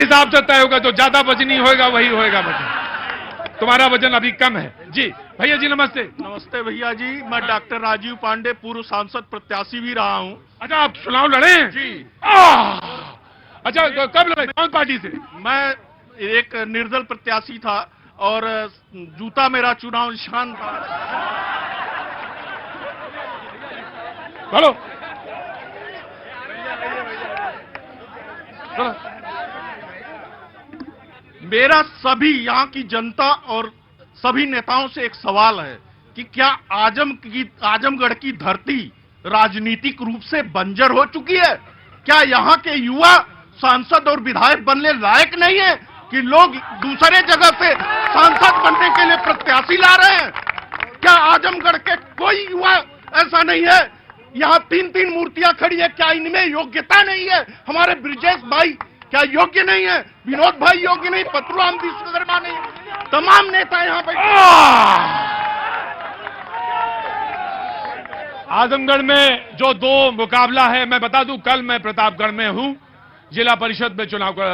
हिसाब से तय होगा, जो ज्यादा वजनी होगा वही होएगा वजन। तुम्हारा वजन अभी कम है जी। भैया जी नमस्ते। नमस्ते भैया जी, मैं डॉक्टर राजीव पांडे, पूर्व सांसद प्रत्याशी भी रहा हूँ। अच्छा, आप चुनाव लड़े हैं जी। अच्छा, कब लड़े, कौन पार्टी से? मैं एक निर्दल प्रत्याशी था और जूता मेरा चुनाव निशान था। बोलो। मेरा सभी यहाँ की जनता और सभी नेताओं से एक सवाल है कि क्या आजमगढ़ की धरती राजनीतिक रूप से बंजर हो चुकी है? क्या यहाँ के युवा सांसद और विधायक बनने लायक नहीं है कि लोग दूसरे जगह से सांसद बनने के लिए प्रत्याशी ला रहे हैं? क्या आजमगढ़ के कोई युवा ऐसा नहीं है? यहाँ 3-3 मूर्तियां खड़ी है, क्या इनमें योग्यता नहीं है? हमारे ब्रिजेश भाई क्या योग्य नहीं है? विनोद भाई योग्य नहीं, पत्रुराम विश्वकर्मा नहीं, तमाम नेता यहाँ पे। आजमगढ़ में जो दो मुकाबला है, मैं बता दूं, कल मैं प्रतापगढ़ में हूं, जिला परिषद में चुनाव का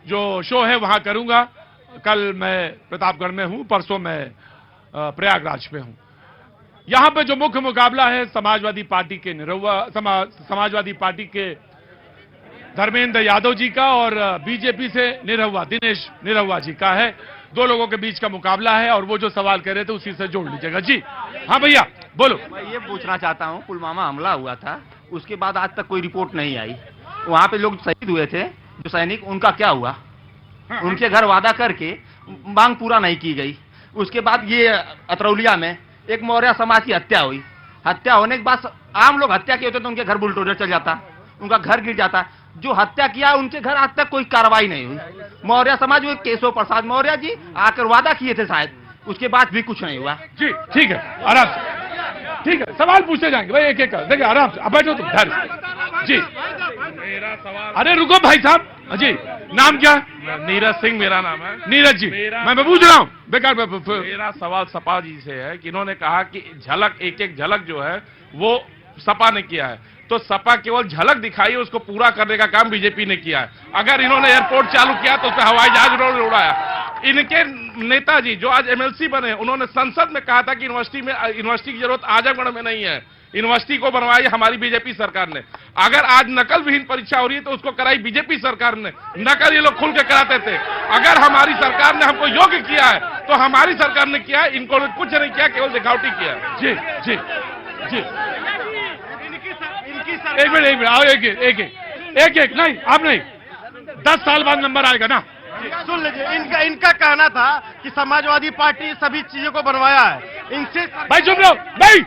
जो शो है वहां करूंगा। कल मैं प्रतापगढ़ में हूं, परसों मैं प्रयागराज में हूं। यहां पे जो मुख्य मुकाबला है समाजवादी पार्टी के समाजवादी पार्टी के धर्मेंद्र यादव जी का और बीजेपी से दिनेश निरहुआ जी का है। दो लोगों के बीच का मुकाबला है और वो जो सवाल कर रहे थे उसी से जोड़ लीजिएगा जी। हाँ भैया बोलो। मैं ये पूछना चाहता हूँ, पुलवामा हमला हुआ था, उसके बाद आज तक कोई रिपोर्ट नहीं आई। वहाँ पे लोग शहीद हुए थे जो सैनिक, उनका क्या हुआ? उनके घर वादा करके मांग पूरा नहीं की गई। उसके बाद ये अतरौलिया में एक मौर्य समाज की हत्या हुई। हत्या होने के बाद आम लोग हत्या किए होते तो उनके घर बुलडोजर चल जाता, उनका घर गिर जाता। जो हत्या किया उनके घर आज तक कोई कार्रवाई नहीं हुई। मौर्य समाज में केशव प्रसाद मौर्य जी आकर वादा किए थे शायद, उसके बाद भी कुछ नहीं हुआ जी। ठीक है, आराम से, ठीक है, सवाल पूछते जाएंगे भाई, एक एक कर देखिए, आराम से, अब बैठो तुम घर जी। मेरा सवाल, अरे रुको भाई साहब जी, नाम क्या? नीरज सिंह मेरा नाम है। नीरज जी, मैं पूछ रहा हूँ बेकार। मेरा सवाल सपा जी से है कि इन्होंने कहा कि झलक, एक एक झलक जो है वो सपा ने किया है, तो सपा केवल झलक दिखाई, उसको पूरा करने का काम बीजेपी ने किया है। अगर इन्होंने एयरपोर्ट चालू किया तो उस पर हवाई जहाज उन्होंने उड़ाया। इनके नेताजी जो आज एमएलसी बने, उन्होंने संसद में कहा था कि यूनिवर्सिटी की जरूरत आजमगढ़ में नहीं है, यूनिवर्सिटी को बनवाई हमारी बीजेपी सरकार ने। अगर आज नकल विहीन परीक्षा हो रही है तो उसको कराई बीजेपी सरकार ने, नकल ये लोग खुल के कराते थे। अगर हमारी सरकार ने हमको योग्य किया है तो हमारी सरकार ने किया है, इनको कुछ नहीं किया, केवल दिखावटी किया है। जी जी जी, एक मिनट आओ, एक नहीं, आप नहीं, 10 साल बाद नंबर आएगा ना। सुन लीजिए, इनका कहना था कि समाजवादी पार्टी सभी चीजों को बनवाया है। इनसे भाई चुप रहो भाई।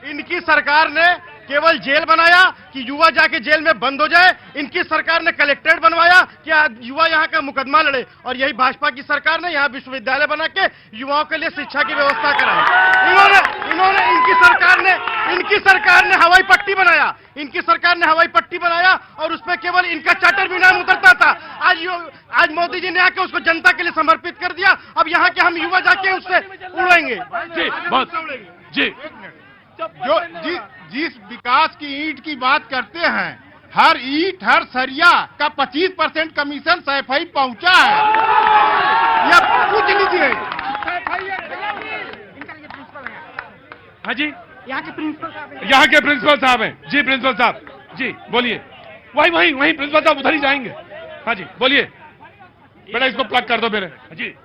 इनकी सरकार ने केवल जेल बनाया कि युवा जाके जेल में बंद हो जाए। इनकी सरकार ने कलेक्ट्रेट बनवाया कि युवा यहाँ का मुकदमा लड़े, और यही भाजपा की सरकार ने यहाँ विश्वविद्यालय बना के युवाओं के लिए शिक्षा की व्यवस्था कराई। इन्होंने इनकी सरकार ने हवाई पट्टी बनाया। इनकी सरकार ने हवाई पट्टी बनाया और उसमें केवल इनका चार्टर भी नाम उतरता था। आज मोदी जी ने आके उसको जनता के लिए समर्पित कर दिया। अब यहाँ के हम युवा जाके उससे उड़ेंगे जी। बहुत जी, जो जिस विकास की ईंट की बात करते हैं, हर ईंट हर सरिया का 25% कमीशन सैफई पहुंचा है। यह पूछ लीजिए। हाँ जी, यहाँ के प्रिंसिपल साहब हैं जी। प्रिंसिपल साहब जी बोलिए। वही प्रिंसिपल साहब उधर ही जाएंगे। हाँ जी बोलिए बेटा, इसको प्लग कर दो मेरे जी।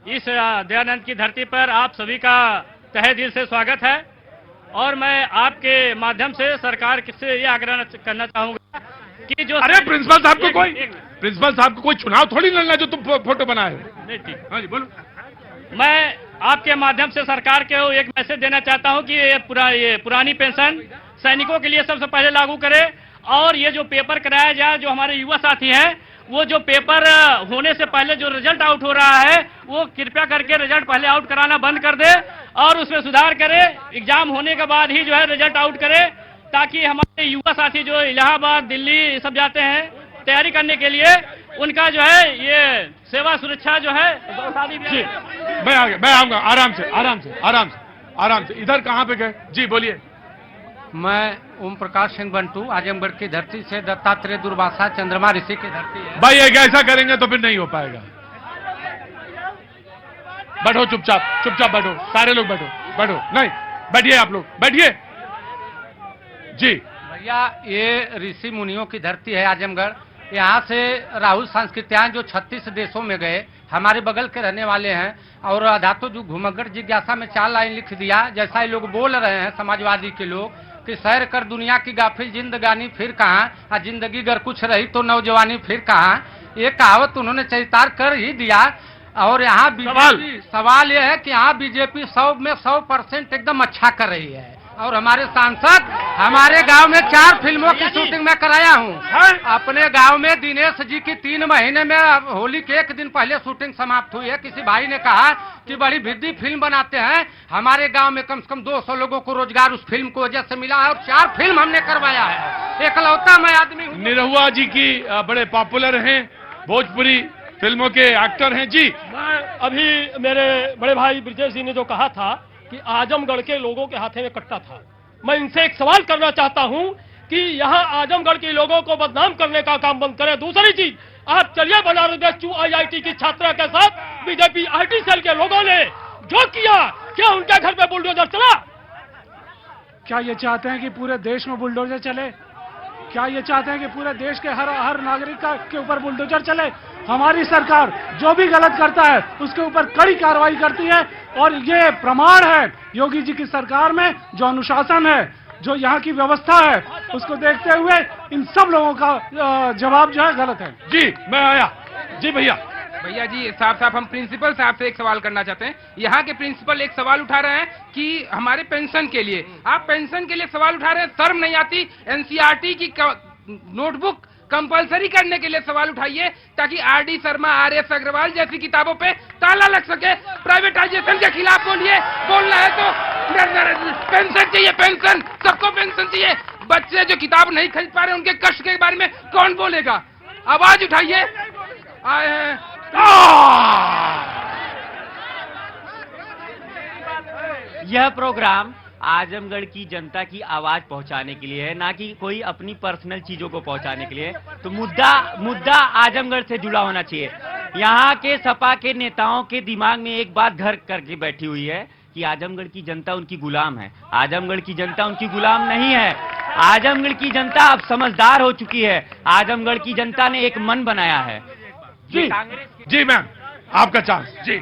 इस दयानंद की धरती पर आप सभी का तहे दिल से स्वागत है, और मैं आपके माध्यम से सरकार से ये आग्रह करना चाहूंगा कि जो, अरे प्रिंसिपल साहब को कोई चुनाव थोड़ी लड़ना जो तुम फोटो बनाए हो। नहीं ठीक, हाँ जी बोलो। मैं आपके माध्यम से सरकार को एक मैसेज देना चाहता हूं कि ये पुरानी पेंशन सैनिकों के लिए सबसे पहले लागू करे, और ये जो पेपर कराया जाए, जो हमारे युवा साथी हैं, वो जो पेपर होने से पहले जो रिजल्ट आउट हो रहा है वो कृपया करके रिजल्ट पहले आउट कराना बंद कर दे और उसमें सुधार करे। एग्जाम होने के बाद ही जो है रिजल्ट आउट करे, ताकि हमारे युवा साथी जो इलाहाबाद, दिल्ली सब जाते हैं तैयारी करने के लिए, उनका जो है ये सेवा सुरक्षा जो है जी। मैं आऊंगा आराम से। इधर कहाँ पे गए जी? बोलिए। मैं ओम प्रकाश सिंह बंटू, आजमगढ़ की धरती से, दत्तात्रेय दुर्वासा चंद्रमा ऋषि की धरती है। भाई एक ऐसा करेंगे तो फिर नहीं हो पाएगा। बैठो चुपचाप, चुपचाप बैठो, सारे लोग बैठो, बैठो, नहीं बैठिए, आप लोग बैठिए जी। भैया ये ऋषि मुनियों की धरती है आजमगढ़। यहाँ से राहुल सांस्कृत्यायन जो 36 देशों में गए, हमारे बगल के रहने वाले हैं। और धातु जो घुमगड़ जिज्ञासा में 4 लाइन लिख दिया, जैसा ये लोग बोल रहे हैं समाजवादी के लोग कि सैर कर दुनिया की गाफिल जिंदगानी फिर कहाँ, जिंदगी अगर कुछ रही तो नौजवानी फिर कहाँ। ये कहावत उन्होंने चरितार्थ कर ही दिया। और यहाँ बीजेपी, सवाल ये है कि यहाँ बीजेपी 100 में 100% एकदम अच्छा कर रही है। और हमारे सांसद, हमारे गांव में 4 फिल्मों की शूटिंग में कराया हूँ। अपने गांव में दिनेश जी की 3 महीने में होली के 1 दिन पहले शूटिंग समाप्त हुई है। किसी भाई ने कहा कि बड़ी भिद्दी फिल्म बनाते हैं। हमारे गांव में कम से कम 200 लोगों को रोजगार उस फिल्म की वजह से मिला है और 4 फिल्म हमने करवाया है। एकलौता मैं आदमी हूँ। निरहुआ जी की बड़े पॉपुलर हैं, भोजपुरी फिल्मों के एक्टर हैं जी। मैं अभी मेरे बड़े भाई ब्रिजेश जी ने जो कहा था कि आजमगढ़ के लोगों के हाथे में कट्टा था, मैं इनसे एक सवाल करना चाहता हूं कि यहां आजमगढ़ के लोगों को बदनाम करने का काम बंद करें। दूसरी चीज, आप चलिए बनारस IIT की छात्रा के साथ बीजेपी IT सेल के लोगों ने जो किया, क्या उनके घर पे बुलडोजर चला? क्या ये चाहते हैं कि पूरे देश में बुलडोजर चले? क्या ये चाहते हैं कि पूरे देश के हर नागरिक के ऊपर बुलडोजर चले? हमारी सरकार जो भी गलत करता है उसके ऊपर कड़ी कार्रवाई करती है। और ये प्रमाण है योगी जी की सरकार में जो अनुशासन है, जो यहाँ की व्यवस्था है, उसको देखते हुए इन सब लोगों का जवाब जो है गलत है। जी मैं आया जी। भैया जी साहब हम प्रिंसिपल साहब से एक सवाल करना चाहते हैं। यहाँ के प्रिंसिपल एक सवाल उठा रहे हैं कि हमारे पेंशन के लिए, आप पेंशन के लिए सवाल उठा रहे हैं, शर्म नहीं आती? NCERT की नोटबुक कंपलसरी करने के लिए सवाल उठाइए ताकि RD शर्मा, RS अग्रवाल जैसी किताबों पे ताला लग सके। प्राइवेटाइजेशन के खिलाफ बोलिए, बोलना है तो पेंशन चाहिए, पेंशन, सबको पेंशन चाहिए। बच्चे जो किताब नहीं खरीद पा रहे उनके कष्ट के बारे में कौन बोलेगा? आवाज उठाइए। आए हैं यह प्रोग्राम आजमगढ़ की जनता की आवाज पहुंचाने के लिए है, ना कि कोई अपनी पर्सनल चीजों को पहुंचाने के लिए। तो मुद्दा आजमगढ़ से जुड़ा होना चाहिए। यहाँ के सपा के नेताओं के दिमाग में एक बात घर करके बैठी हुई है कि आजमगढ़ की जनता उनकी गुलाम है। आजमगढ़ की जनता उनकी गुलाम नहीं है। आजमगढ़ की जनता अब समझदार हो चुकी है। आजमगढ़ की जनता ने एक मन बनाया है। जी मैम, आपका चांस जी।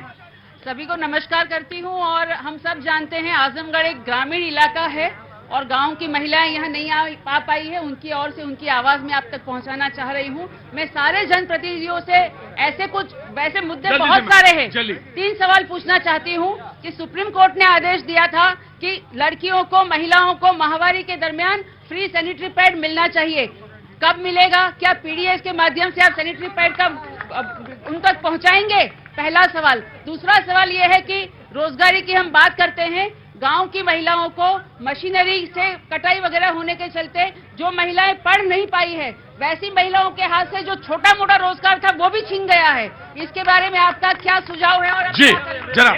सभी को नमस्कार करती हूं। और हम सब जानते हैं आजमगढ़ एक ग्रामीण इलाका है और गांव की महिलाएं यहाँ नहीं आ पाई है। उनकी ओर से उनकी आवाज मैं आप तक पहुंचाना चाह रही हूं। मैं सारे जनप्रतिनिधियों से ऐसे वैसे मुद्दे बहुत सारे हैं, 3 सवाल पूछना चाहती हूं कि सुप्रीम कोर्ट ने आदेश दिया था कि लड़कियों को, महिलाओं को माहवारी के दरमियान फ्री सैनिटरी पैड मिलना चाहिए। कब मिलेगा? क्या PDS के माध्यम से आप सैनिटरी पैड का उन तक पहुंचाएंगे? पहला सवाल। दूसरा सवाल यह है कि रोजगारी की हम बात करते हैं, गांव की महिलाओं को मशीनरी से कटाई वगैरह होने के चलते जो महिलाएं पढ़ नहीं पाई है, वैसी महिलाओं के हाथ से जो छोटा मोटा रोजगार था वो भी छीन गया है। इसके बारे में आपका क्या सुझाव है? और जी जरा